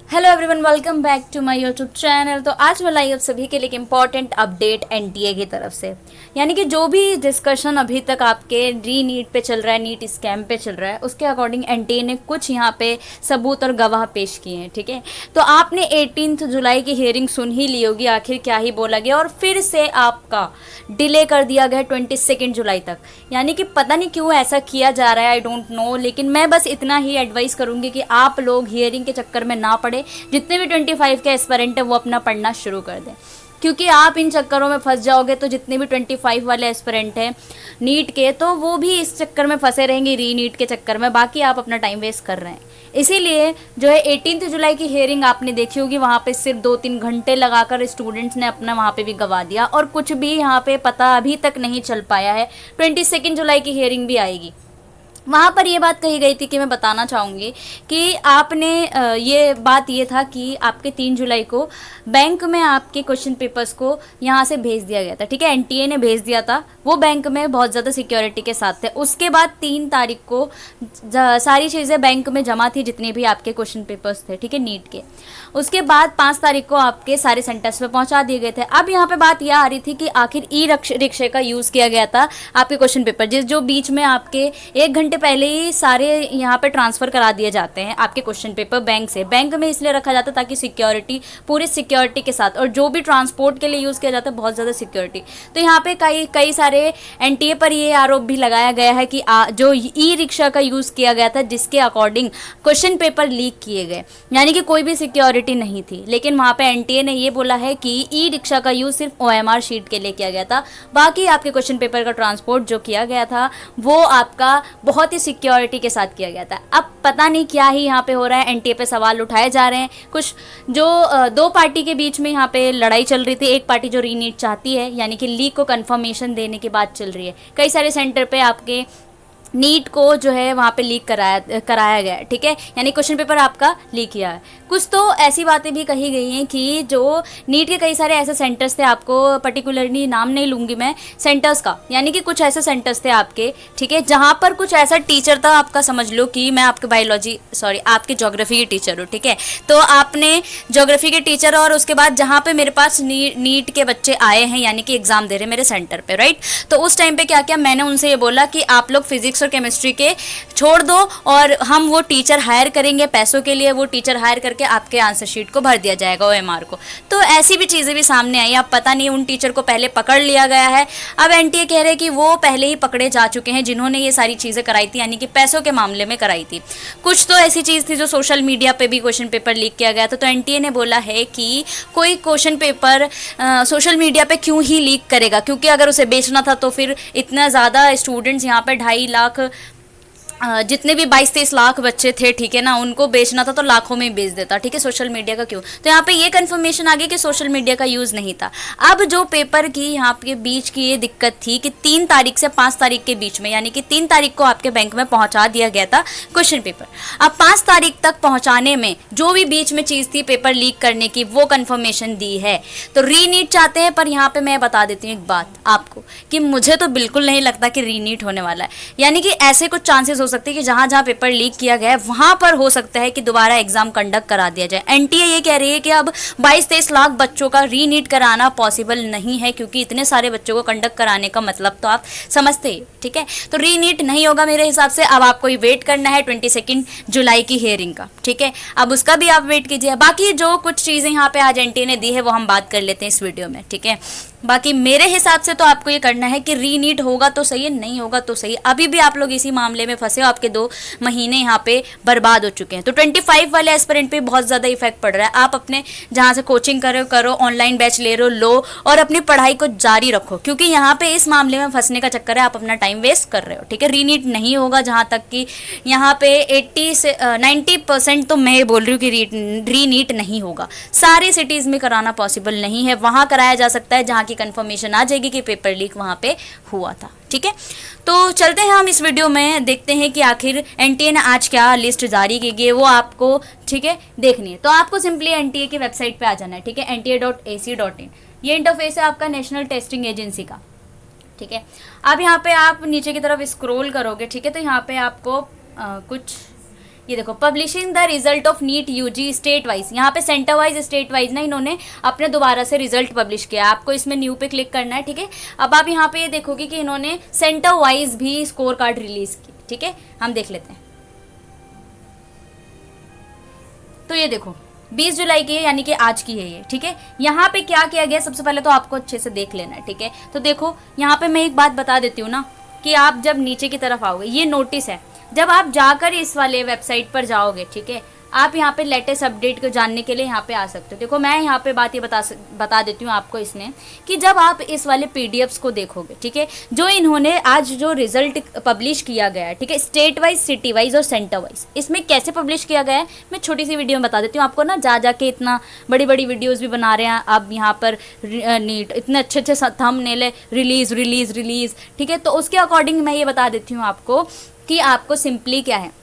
Hello everyone, welcome back to my YouTube channel. तो आज मैं लाई आप सभी के लिए एक इम्पॉर्टेंट अपडेट एनटीए की तरफ से, यानी कि जो भी डिस्कशन अभी तक आपके री नीट पे चल रहा है, नीट स्कैम पे चल रहा है, उसके अकॉर्डिंग एनटीए ने कुछ यहाँ पे सबूत और गवाह पेश किए हैं। ठीक है, तो आपने 18 जुलाई की हियरिंग सुन ही ली होगी, आखिर क्या ही बोला गया, और फिर से आपका डिले कर दिया गया 22 जुलाई तक। यानी कि पता नहीं क्यों ऐसा किया जा रहा है, आई डोंट नो। लेकिन मैं बस इतना ही एडवाइस करूंगी कि आप लोग हियरिंग के चक्कर में ना पड़े। जितने भी 25 के एस्पिरेंट है वो अपना पढ़ना शुरू कर दें, क्योंकि आप इन चक्करों में फंस जाओगे तो जितने भी 25 वाले एस्पिरेंट हैं नीट के, तो वो भी इस चक्कर में फंसे रहेंगे, री नीट के चक्कर में। बाकी आप अपना टाइम वेस्ट कर रहे हैं। इसीलिए जो है 18 जुलाई की हियरिंग आपने देखी होगी, वहाँ पे सिर्फ 2-3 घंटे लगाकर स्टूडेंट्स ने अपना वहाँ पे भी गवा दिया, और कुछ भी यहाँ पे पता अभी तक नहीं चल पाया है। 22 जुलाई की हियरिंग भी आएगी, वहाँ पर ये बात कही गई थी कि मैं बताना चाहूँगी कि आपने ये बात ये था कि आपके 3 जुलाई को बैंक में आपके क्वेश्चन पेपर्स को यहाँ से भेज दिया गया था। ठीक है, एनटीए ने भेज दिया था, वो बैंक में बहुत ज़्यादा सिक्योरिटी के साथ थे। उसके बाद 3 तारीख को सारी चीज़ें बैंक में जमा थी, जितने भी आपके क्वेश्चन पेपर्स थे, ठीक है, नीट के। उसके बाद 5 तारीख को आपके सारे सेंटर्स पे पहुँचा दिए गए थे। अब यहाँ पे बात यह आ रही थी कि आखिर ई रिक्शे का यूज़ किया गया था आपके क्वेश्चन पेपर, जो बीच में आपके 1 घंटे पहले ही सारे यहाँ पे ट्रांसफ़र करा दिए जाते हैं आपके क्वेश्चन पेपर बैंक से। बैंक में इसलिए रखा जाता है ताकि सिक्योरिटी, पूरी सिक्योरिटी के साथ, और जो भी ट्रांसपोर्ट के लिए यूज़ किया जाता है बहुत ज़्यादा सिक्योरिटी। तो यहाँ पे कई सारे एनटीए पर ये आरोप भी लगाया गया है कि जो ई रिक्शा का यूज़ किया गया था, जिसके अकॉर्डिंग क्वेश्चन पेपर लीक किए गए, यानी कि कोई भी सिक्योरिटी नहीं थी। लेकिन वहाँ पे एनटीए ने ये बोला है कि ई रिक्शा का यूज़ सिर्फ ओएमआर शीट के लिए किया गया था, बाकी आपके क्वेश्चन पेपर का ट्रांसपोर्ट जो किया गया था वो आपका बहुत ही सिक्योरिटी के साथ किया गया था। अब पता नहीं क्या ही यहाँ पे हो रहा है, एनटीए पे सवाल उठाए जा रहे हैं। कुछ जो 2 पार्टी के बीच में यहाँ पे लड़ाई चल रही थी। एक पार्टी जो रीनीट चाहती है, यानी कि लीक को कंफर्मेशन देने की बात चल रही है। कई सारे सेंटर पे आपके नीट को जो है वहाँ पे लीक कराया गया है। ठीक है, यानी क्वेश्चन पेपर आपका लीक किया है। कुछ तो ऐसी बातें भी कही गई हैं कि जो नीट के कई सारे ऐसे सेंटर्स थे, आपको पर्टिकुलरली नाम नहीं लूँगी मैं सेंटर्स का, यानी कि कुछ ऐसे सेंटर्स थे आपके, ठीक है, जहाँ पर कुछ ऐसा टीचर था, आपका समझ लो कि मैं आपके आपके ज्योग्राफी के टीचर हूँ। ठीक है, तो आपने ज्योग्राफी के टीचर, और उसके बाद जहाँ पे मेरे पास नीट के बच्चे आए हैं, यानी कि एग्जाम दे रहे हैं मेरे सेंटर पे, राइट। तो उस टाइम पे क्या किया मैंने उनसे ये बोला कि आप लोग फिजिक्स और केमिस्ट्री के छोड़ दो, और हम वो टीचर हायर करेंगे पैसों के लिए, वो टीचर हायर करके आपके आंसर शीट को भर दिया जाएगा ओएमआर को। तो ऐसी भी चीज़ें भी सामने आई। अब पता नहीं उन टीचर को पहले पकड़ लिया गया है। अब एनटीए कह रहे हैं कि वो पहले ही पकड़े जा चुके हैं जिन्होंने ये सारी चीज़ें कराई थी, यानी कि पैसों के मामले में कराई थी। कुछ तो ऐसी चीज़ थी जो सोशल मीडिया पे भी क्वेश्चन पेपर लीक किया गया था। तो एनटीए ने बोला है कि कोई क्वेश्चन पेपर सोशल मीडिया पे क्यों ही लीक करेगा, क्योंकि अगर उसे बेचना था तो फिर इतना ज़्यादा स्टूडेंट्स यहाँ पे 2.5 लाख, जितने भी 22-23 लाख बच्चे थे, ठीक है ना, उनको बेचना था तो लाखों में बेच देता। ठीक है, सोशल मीडिया का क्यों? तो यहाँ पे ये कंफर्मेशन आ गई कि सोशल मीडिया का यूज़ नहीं था। अब जो पेपर की यहाँ पे बीच की ये दिक्कत थी कि 3 तारीख से 5 तारीख के बीच में, यानी कि 3 तारीख को आपके बैंक में पहुँचा दिया गया था क्वेश्चन पेपर। अब 5 तारीख तक पहुँचाने में जो भी बीच में चीज़ थी पेपर लीक करने की, वो कन्फर्मेशन दी है। तो रीनीट चाहते हैं, पर यहाँ पर मैं बता देती हूँ एक बात आपको कि मुझे तो बिल्कुल नहीं लगता कि रीनीट होने वाला है। यानी कि ऐसे कुछ चांसेस सकती है कि जहां जहां पेपर लीक किया गया है वहां पर हो सकता है कि दोबारा एग्जाम कंडक्ट करा दिया जाए। एनटीए ये कह रही है कि अब 22-23 लाख बच्चों का रीनीट कराना पॉसिबल नहीं है, क्योंकि इतने सारे बच्चों को कंडक्ट कराने का मतलब तो आप समझते हैं। ठीक है, तो रीनीट नहीं होगा मेरे हिसाब से। अब आपको वेट करना है 22 जुलाई की हियरिंग का। ठीक है, अब उसका भी आप वेट कीजिए। बाकी जो कुछ चीज़ें यहाँ पे आज एनटीए ने दी है वो हम बात कर लेते हैं इस वीडियो में। ठीक है, बाकी मेरे हिसाब से तो आपको ये करना है कि रीनीट होगा तो सही है, नहीं होगा तो सही। अभी भी आप लोग इसी मामले में फंसे हो, आपके 2 महीने यहाँ पे बर्बाद हो चुके हैं। तो 25 वाले एस्पिरेंट पे बहुत ज़्यादा इफेक्ट पड़ रहा है। आप अपने जहाँ से कोचिंग करो, ऑनलाइन बैच ले रहे हो, लो, और अपनी पढ़ाई को जारी रखो, क्योंकि यहाँ पे इस मामले में फंसने का चक्कर है, आप अपना टाइम वेस्ट कर रहे हो। ठीक है, रीनीट नहीं होगा, जहाँ तक कि यहाँ पे 80 से 90% तो मैं बोल रही हूँ कि रीनीट नहीं होगा। सारी सिटीज़ में कराना पॉसिबल नहीं है। वहाँ कराया जा सकता है जहाँ की कंफर्मेशन आ जाएगी कि पेपर लीक वहाँ पे हुआ था। ठीक है, तो चलते हैं हम इस वीडियो में, देखते हैं कि आखिर एनटीए ने आज क्या लिस्ट जारी की गई है, वो आपको, ठीक है, देखनी है। तो आपको सिंपली एनटीए की वेबसाइट पे आ जाना है। ठीक है, nta.ac.in, ये इंटरफेस है आपका नेशनल टेस्टिंग एजेंसी का। ठीक है, अब यहाँ पे आप नीचे की तरफ स्क्रॉल करोगे, ठीक है, तो यहाँ पे आपको कुछ ये देखो, publishing the result of NEET UG state wise, यहाँ पे सेंटर वाइज स्टेट वाइज ना इन्होंने अपने दोबारा से रिजल्ट पब्लिश किया। आपको इसमें न्यू पे क्लिक करना है, ठीक है। अब आप यहाँ पे ये देखोगे कि इन्होंने सेंटर वाइज भी स्कोर कार्ड रिलीज की, ठीक है। हम देख लेते हैं। तो ये देखो 20 जुलाई की है, यानी कि आज की है ये, ठीक है। यहाँ पे क्या किया गया, सबसे पहले तो आपको अच्छे से देख लेना है, ठीक है। तो देखो यहाँ पे मैं एक बात बता देती हूँ ना, कि आप जब नीचे की तरफ आओगे, ये नोटिस है, जब आप जाकर इस वाले वेबसाइट पर जाओगे, ठीक है, आप यहाँ पे लेटेस्ट अपडेट को जानने के लिए यहाँ पे आ सकते हो। देखो मैं यहाँ पे बात ये बता देती हूँ आपको इसने, कि जब आप इस वाले पीडीएफ्स को देखोगे, ठीक है, जो इन्होंने आज जो रिजल्ट पब्लिश किया गया है, ठीक है, स्टेट वाइज, सिटी वाइज और सेंटर वाइज, इसमें कैसे पब्लिश किया गया है मैं छोटी सी वीडियो में बता देती हूँ आपको ना। जाके इतना बड़ी बड़ी वीडियोज़ भी बना रहे हैं अब यहाँ पर नीट, इतने अच्छे अच्छे थंबनेल है, रिलीज रिलीज रिलीज, ठीक है। तो उसके अकॉर्डिंग मैं ये बता देती हूँ आपको कि आपको सिंपली क्या है,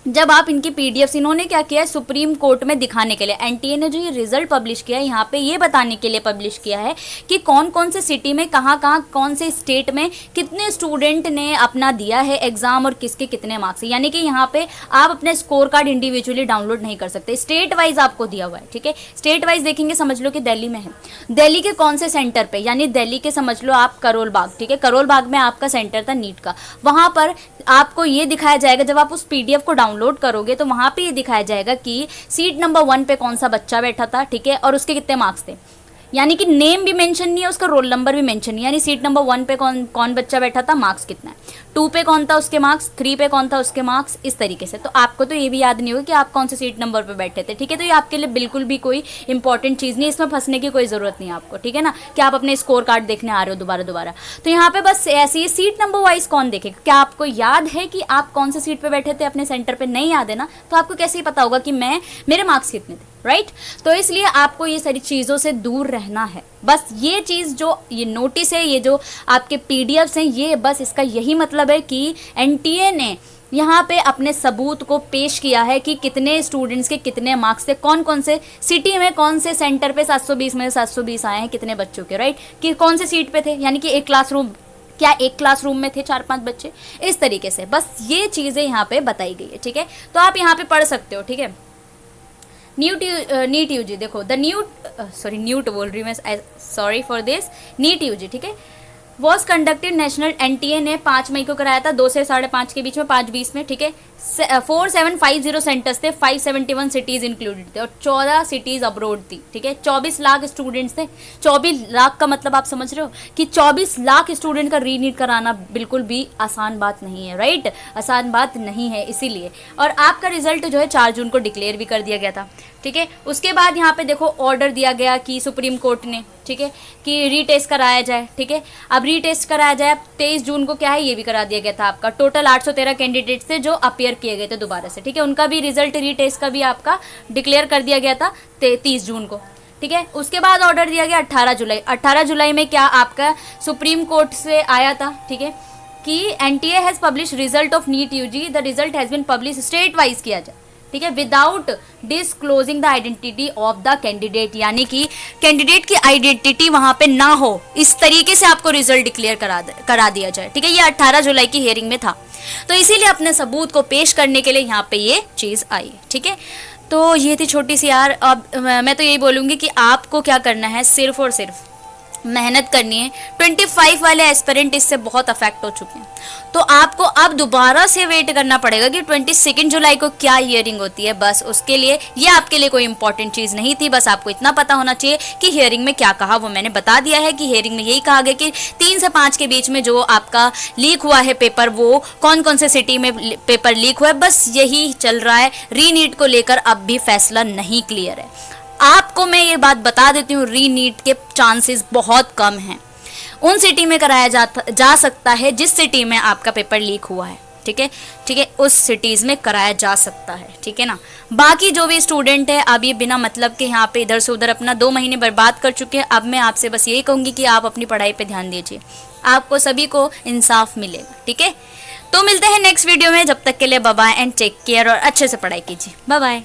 जब आप इनकी पीडीएफ, इन्होंने क्या किया है सुप्रीम कोर्ट में दिखाने के लिए, एनटीए ने जो ये रिजल्ट पब्लिश किया है यहाँ पे ये बताने के लिए पब्लिश किया है कि कौन कौन से सिटी में, कहाँ कहाँ, कौन से स्टेट में कितने स्टूडेंट ने अपना दिया है एग्जाम और किसके कितने मार्क्स है। यानी कि यहाँ पे आप अपने स्कोर कार्ड इंडिविजुअली डाउनलोड नहीं कर सकते, स्टेट वाइज आपको दिया हुआ है, ठीक है। स्टेट वाइज देखेंगे, समझ लो कि दिल्ली में है, दिल्ली के कौन से सेंटर पे, यानी दिल्ली के समझ लो आप करोल बाग, ठीक है, करोल बाग में आपका सेंटर था नीट का, वहाँ पर आपको ये दिखाया जाएगा, जब आप उस पीडीएफ को डाउनलोड करोगे तो वहां पे ये दिखाया जाएगा कि सीट नंबर 1 पे कौन सा बच्चा बैठा था, ठीक है, और उसके कितने मार्क्स थे। यानी कि नेम भी मेंशन नहीं है, उसका रोल नंबर भी मेंशन नहीं है, यानी सीट नंबर 1 पे कौन बच्चा बैठा था, मार्क्स कितना है, 2 पे कौन था उसके मार्क्स, 3 पे कौन था उसके मार्क्स, इस तरीके से। तो आपको तो ये भी याद नहीं होगा कि आप कौन से सीट नंबर पे बैठे थे, ठीक है। तो ये आपके लिए बिल्कुल भी कोई इंपॉर्टेंट चीज़ नहीं, इसमें फंसने की कोई ज़रूरत नहीं है आपको, ठीक है ना, कि आप अपने स्कोर कार्ड देखने आ रहे हो दोबारा। तो यहाँ पे बस ऐसे ही सीट नंबर वाइज कौन देखेगा। क्या आपको याद है कि आप कौन से सीट पे बैठे थे अपने सेंटर पे? नहीं याद है ना, तो आपको कैसे ही पता होगा कि मेरे मार्क्स कितने थे, राइट। तो इसलिए आपको ये सारी चीज़ों से दूर रहना है। बस ये चीज़, जो ये नोटिस है, ये जो आपके पीडीएफ्स हैं, ये बस इसका यही मतलब है कि एनटीए ने यहाँ पे अपने सबूत को पेश किया है कि कितने स्टूडेंट्स के कितने मार्क्स थे, कौन कौन से सिटी में, कौन से सेंटर पे 720 में 720 आए हैं, कितने बच्चों के, राइट, कि कौन से सीट पे थे। यानी कि एक क्लासरूम में थे 4-5 बच्चे, इस तरीके से बस ये चीज़ें यहाँ पे बताई गई है, ठीक है। तो आप यहाँ पे पढ़ सकते हो, ठीक है। नीट यूजी देखो, न्यूट बोल रही मैं, sorry for this, NEET UG, ठीक है, वॉज कंडक्टेड नेशनल, एनटीए ने 5 मई को कराया था, 2 से 5:30 के बीच में, 5:20 में, ठीक है। 4750 सेंटर्स थे, 571 सिटीज़ इंक्लूडेड थे और 14 सिटीज़ अब्रोड थी, ठीक है। 24 लाख स्टूडेंट्स थे। 24 लाख का मतलब आप समझ रहे हो कि 24 लाख स्टूडेंट का रीनीट कराना बिल्कुल भी आसान बात नहीं है, राइट, आसान बात नहीं है। इसीलिए, और आपका रिजल्ट जो है 4 जून को डिक्लेयर भी कर दिया गया था, ठीक है। उसके बाद यहाँ पे देखो ऑर्डर दिया गया कि सुप्रीम कोर्ट ने, ठीक है, कि रीटेस्ट कराया जाए, ठीक है। अब रीटेस्ट कराया जाए, 23 जून को क्या है ये भी करा दिया गया था आपका। टोटल 813 कैंडिडेट्स थे जो अपियर किए गए थे दोबारा से, ठीक है, उनका भी रिजल्ट रीटेस्ट का भी आपका डिक्लेयर कर दिया गया था 30 जून को, ठीक है। उसके बाद ऑर्डर दिया गया 18 जुलाई में क्या आपका सुप्रीम कोर्ट से आया था, ठीक है, कि NTA has publish result of NEET UG, the result has been publish state wise किया जाए, ठीक है, without disclosing the identity of the candidate, यानी कि कैंडिडेट की आइडेंटिटी वहां पे ना हो, इस तरीके से आपको रिजल्ट डिक्लेयर करा दिया जाए, ठीक है। ये 18 जुलाई की हियरिंग में था, तो इसीलिए अपने सबूत को पेश करने के लिए यहाँ पे ये चीज़ आई, ठीक है। तो ये थी छोटी सी यार। अब मैं तो यही बोलूँगी कि आपको क्या करना है, सिर्फ और सिर्फ मेहनत करनी है। 25 वाले एस्पिरेंट इससे बहुत अफेक्ट हो चुके हैं, तो आपको अब दोबारा से वेट करना पड़ेगा कि 22 जुलाई को क्या हियरिंग होती है। बस उसके लिए, ये आपके लिए कोई इंपॉर्टेंट चीज़ नहीं थी, बस आपको इतना पता होना चाहिए कि हियरिंग में क्या कहा, वो मैंने बता दिया है कि हियरिंग में यही कहा गया कि 3 से 5 के बीच में जो आपका लीक हुआ है पेपर, वो कौन कौन से सिटी में पेपर लीक हुआ है, बस यही चल रहा है। रीनीट को लेकर अब भी फैसला नहीं क्लियर है। आपको मैं ये बात बता देती हूँ, रीनीट के चांसेस बहुत कम हैं। उन सिटी में कराया जा सकता है जिस सिटी में आपका पेपर लीक हुआ है, ठीक है, ठीक है, उस सिटीज़ में कराया जा सकता है, ठीक है ना। बाकी जो भी स्टूडेंट है, अब ये बिना मतलब के यहाँ पे इधर से उधर अपना 2 महीने बर्बाद कर चुके हैं। अब मैं आपसे बस यही कहूँगी कि आप अपनी पढ़ाई पे ध्यान दीजिए, आपको सभी को इंसाफ मिलेगा, ठीक है। तो मिलते हैं नेक्स्ट वीडियो में, जब तक के लिए bye bye and take care, और अच्छे से पढ़ाई कीजिए, बाय बाय।